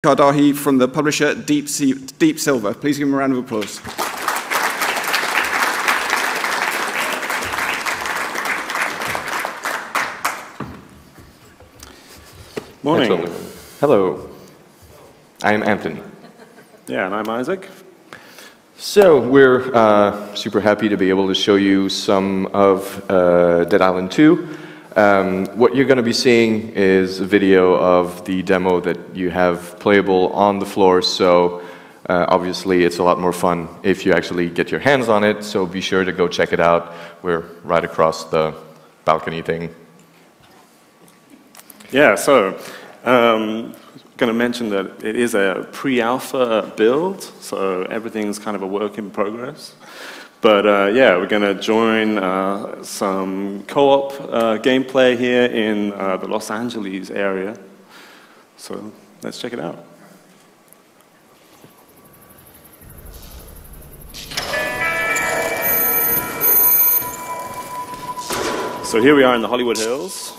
Kardahi from the publisher Deep Silver. Please give him a round of applause. Morning. Excellent. Hello. I'm Anthony. Yeah, and I'm Isaac. So we're super happy to be able to show you some of Dead Island 2. What you're going to be seeing is a video of the demo that you have playable on the floor, so obviously it's a lot more fun if you actually get your hands on it, so be sure to go check it out. We're right across the balcony thing. Yeah, so I'm going to mention that it is a pre-alpha build, so everything's kind of a work in progress. But yeah, we're going to join some co-op gameplay here in the Los Angeles area. So let's check it out. So here we are in the Hollywood Hills.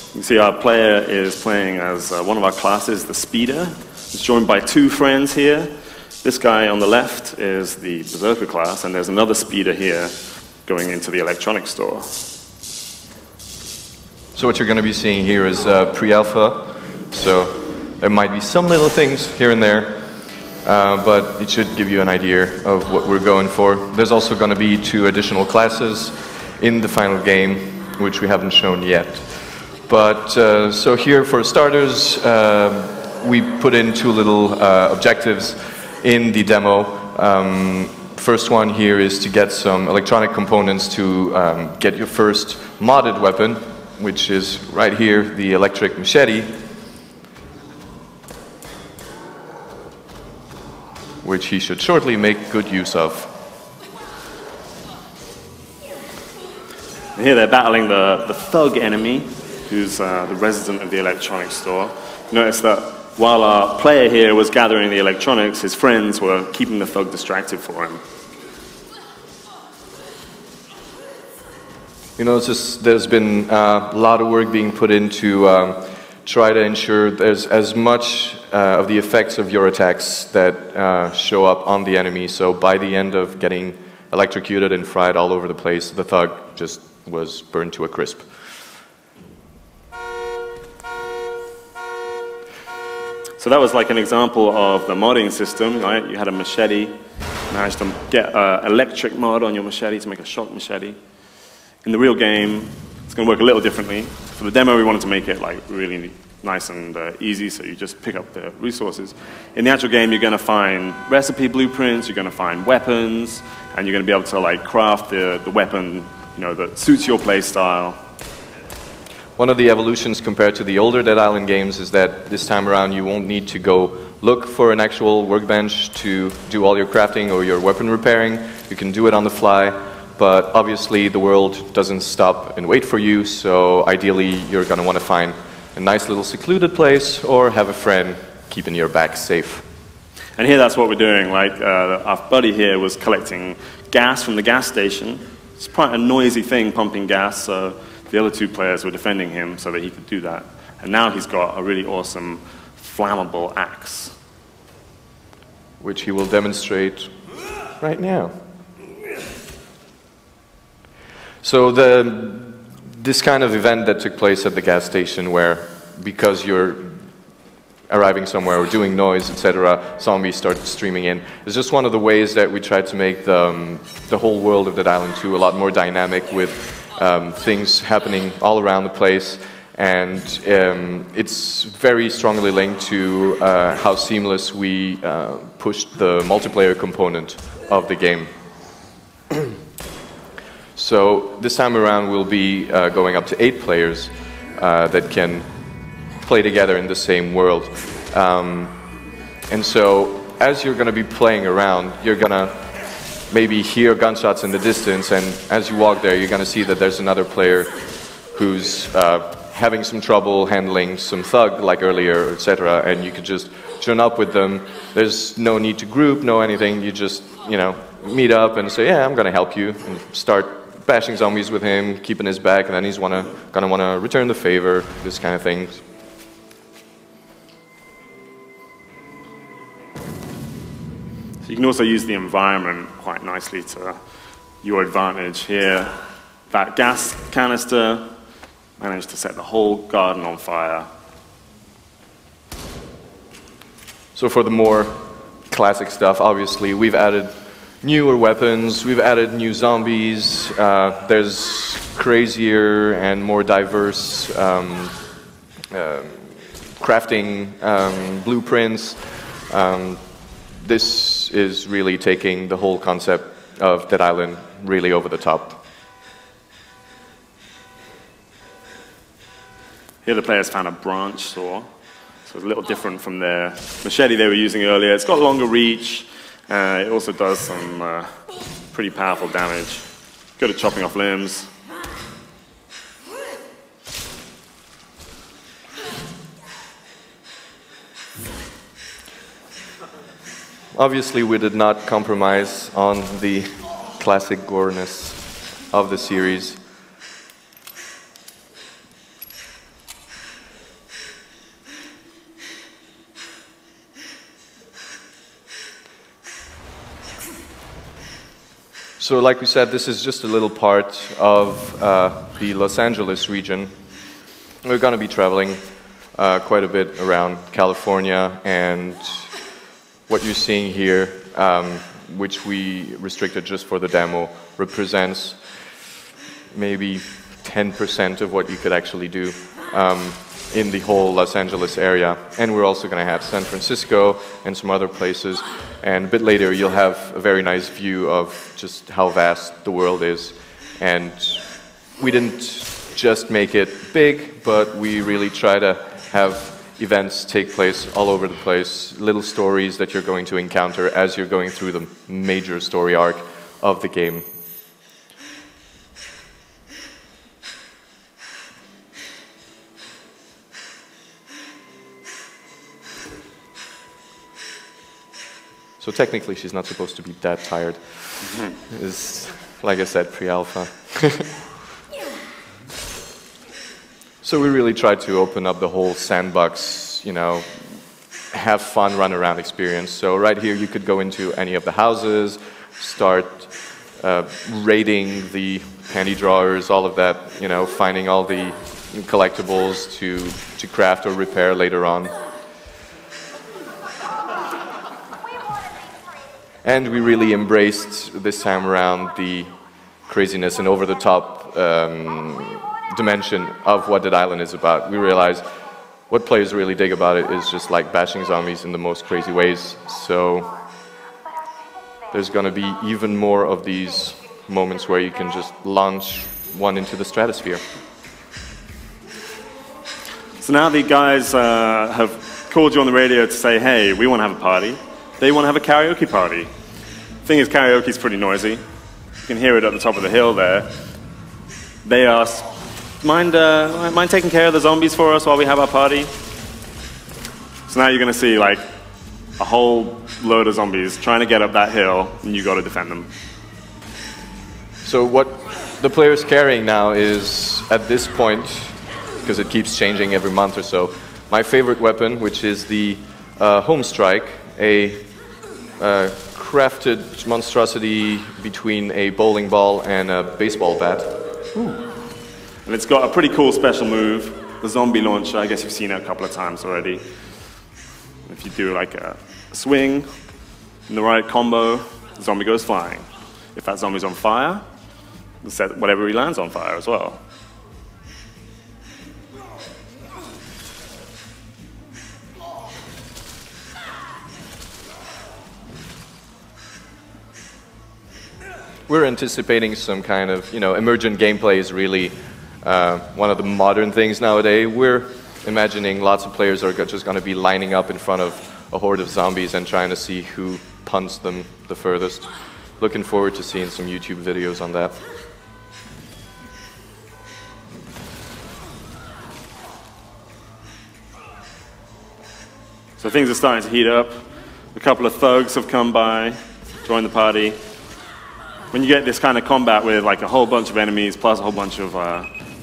You can see our player is playing as one of our classes, the Speeder. He's joined by two friends here. This guy on the left is the Berserker class, and there's another Speeder here going into the electronics store. So what you're going to be seeing here is pre-alpha, so there might be some little things here and there, but it should give you an idea of what we're going for. There's also going to be 2 additional classes in the final game, which we haven't shown yet. But so here for starters, we put in 2 little objectives in the demo. First one here is to get some electronic components to get your first modded weapon, which is right here, the electric machete, which he should shortly make good use of. And here they're battling the thug enemy, who's the resident of the electronics store. Notice that while our player here was gathering the electronics, his friends were keeping the thug distracted for him. You know, there's been a lot of work being put into try to ensure there's as much of the effects of your attacks that show up on the enemy. So by the end of getting electrocuted and fried all over the place, the thug just was burned to a crisp. So that was like an example of the modding system, right? You had a machete, managed to get an electric mod on your machete to make a shock machete. In the real game, it's going to work a little differently. For the demo, we wanted to make it like really nice and easy, so you just pick up the resources. In the actual game, you're going to find recipe blueprints, you're going to find weapons, and you're going to be able to like craft the weapon, you know, that suits your play style. One of the evolutions compared to the older Dead Island games is that this time around you won't need to go look for an actual workbench to do all your crafting or your weapon repairing. You can do it on the fly, but obviously the world doesn't stop and wait for you, so ideally you're going to want to find a nice little secluded place or have a friend keeping your back safe. And here that's what we're doing. Like our buddy here was collecting gas from the gas station. It's quite a noisy thing, pumping gas, so the other 2 players were defending him so that he could do that. And now he's got a really awesome flammable axe, which he will demonstrate right now. So this kind of event that took place at the gas station where, because you're arriving somewhere or doing noise, etc., zombies start streaming in, is just one of the ways that we tried to make the whole world of Dead Island 2 a lot more dynamic with things happening all around the place, and it's very strongly linked to how seamless we pushed the multiplayer component of the game. So this time around we'll be going up to 8 players that can play together in the same world. And so as you're going to be playing around, you're going to maybe hear gunshots in the distance, and as you walk there, you're going to see that there's another player who's having some trouble handling some thug like earlier, etc., and you could just join up with them. There's no need to group, no anything. You just, you know, meet up and say, yeah, I'm going to help you, and start bashing zombies with him, keeping his back, and then he's gonna want to return the favor, this kind of thing. So you can also use the environment quite nicely to your advantage here. That gas canister managed to set the whole garden on fire. So for the more classic stuff, obviously, we've added newer weapons, we've added new zombies, there's crazier and more diverse crafting blueprints. This is really taking the whole concept of Dead Island really over the top. Here the players found a branch saw. So it's a little different from their machete they were using earlier. It's got longer reach. It also does some pretty powerful damage. Good at chopping off limbs. Obviously, we did not compromise on the classic goreness of the series. So like we said, this is just a little part of the Los Angeles region. We're going to be traveling quite a bit around California, and what you're seeing here, which we restricted just for the demo, represents maybe 10% of what you could actually do in the whole Los Angeles area. And we're also going to have San Francisco and some other places. And a bit later, you'll have a very nice view of just how vast the world is. And we didn't just make it big, but we really try to have events take place all over the place, little stories that you're going to encounter as you're going through the major story arc of the game. So technically, she's not supposed to be that tired. It's, like I said, pre-alpha. So we really tried to open up the whole sandbox, you know, have fun, run around experience. So right here, you could go into any of the houses, start raiding the candy drawers, all of that, you know, finding all the collectibles to craft or repair later on. And we really embraced this time around the craziness and over-the-top dimension of what Dead Island is about. We realized what players really dig about it is just like bashing zombies in the most crazy ways. So there's going to be even more of these moments where you can just launch one into the stratosphere. So now the guys have called you on the radio to say, hey, we want to have a party. They want to have a karaoke party. The thing is, karaoke's pretty noisy. You can hear it at the top of the hill there. They asked, mind taking care of the zombies for us while we have our party? So now you're going to see like a whole load of zombies trying to get up that hill, and you got to defend them. So what the player's carrying now is, at this point, because it keeps changing every month or so, my favorite weapon, which is the Home Strike, a crafted monstrosity between a bowling ball and a baseball bat. Ooh. And it's got a pretty cool special move, the zombie launcher. I guess you've seen it a couple of times already. If you do like a swing in the right combo, the zombie goes flying. If that zombie's on fire, it'll set whatever he lands on fire as well. We're anticipating some kind of, emergent gameplay is really one of the modern things nowadays. We're imagining lots of players are just going to be lining up in front of a horde of zombies and trying to see who punts them the furthest. Looking forward to seeing some YouTube videos on that. So things are starting to heat up. A couple of thugs have come by, joined the party. When you get this kind of combat with like a whole bunch of enemies plus a whole bunch of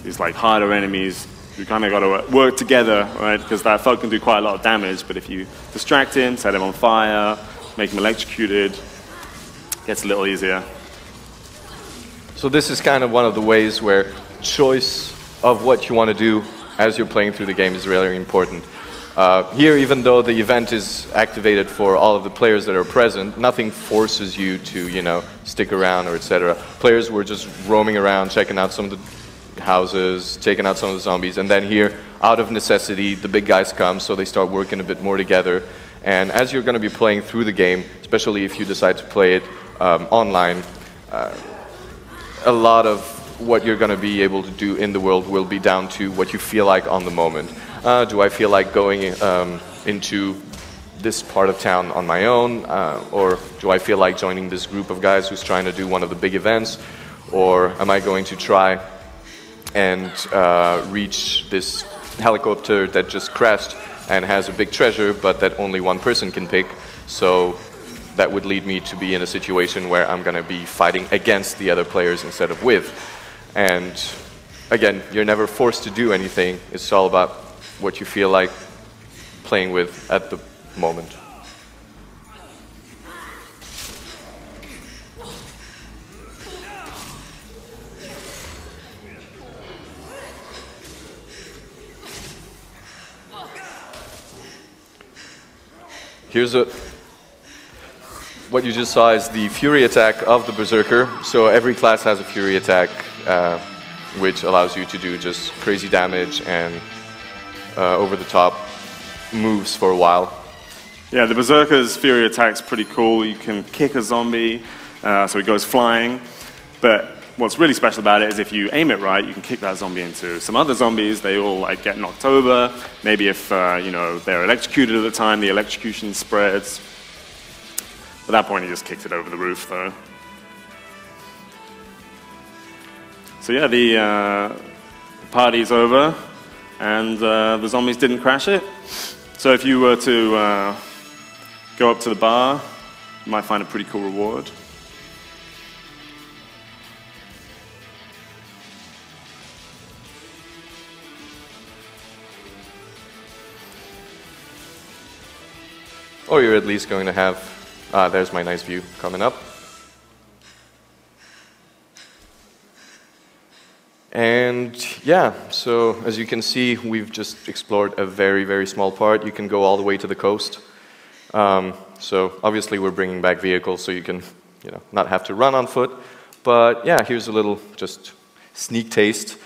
these like harder enemies, you kind of got to work together, right? Because that thug can do quite a lot of damage, but if you distract him, set him on fire, make them electrocuted. Gets a little easier. So this is kind of one of the ways where choice of what you want to do as you're playing through the game is really important. Here, even though the event is activated for all of the players that are present, nothing forces you to, you know, stick around or etc. Players were just roaming around, checking out some of the houses, taking out some of the zombies, and then here, out of necessity, the big guys come, so they start working a bit more together. And as you're going to be playing through the game, especially if you decide to play it online, a lot of what you're going to be able to do in the world will be down to what you feel like on the moment. Do I feel like going into this part of town on my own? Or do I feel like joining this group of guys who's trying to do one of the big events? Or am I going to try and reach this helicopter that just crashed and has a big treasure, but that only one person can pick? So that would lead me to be in a situation where I'm going to be fighting against the other players instead of with. And again, you're never forced to do anything. It's all about what you feel like playing with at the moment. Here's what you just saw is the Fury attack of the Berserker. So every class has a Fury attack, which allows you to do just crazy damage and over-the-top moves for a while. Yeah, the Berserker's Fury attack's pretty cool. You can kick a zombie, so he goes flying. But what's really special about it is if you aim it right, you can kick that zombie into some other zombies. They all like get knocked over. Maybe if you know, they're electrocuted at the time, the electrocution spreads. At that point, he just kicked it over the roof, though. So yeah, the party's over, and the zombies didn't crash it. So if you were to go up to the bar, you might find a pretty cool reward. Or you're at least going to have, there's my nice view coming up. And yeah, so as you can see, we've just explored a very, very small part. You can go all the way to the coast. So obviously we're bringing back vehicles so you can, you know, not have to run on foot. But yeah, here's a little just sneak taste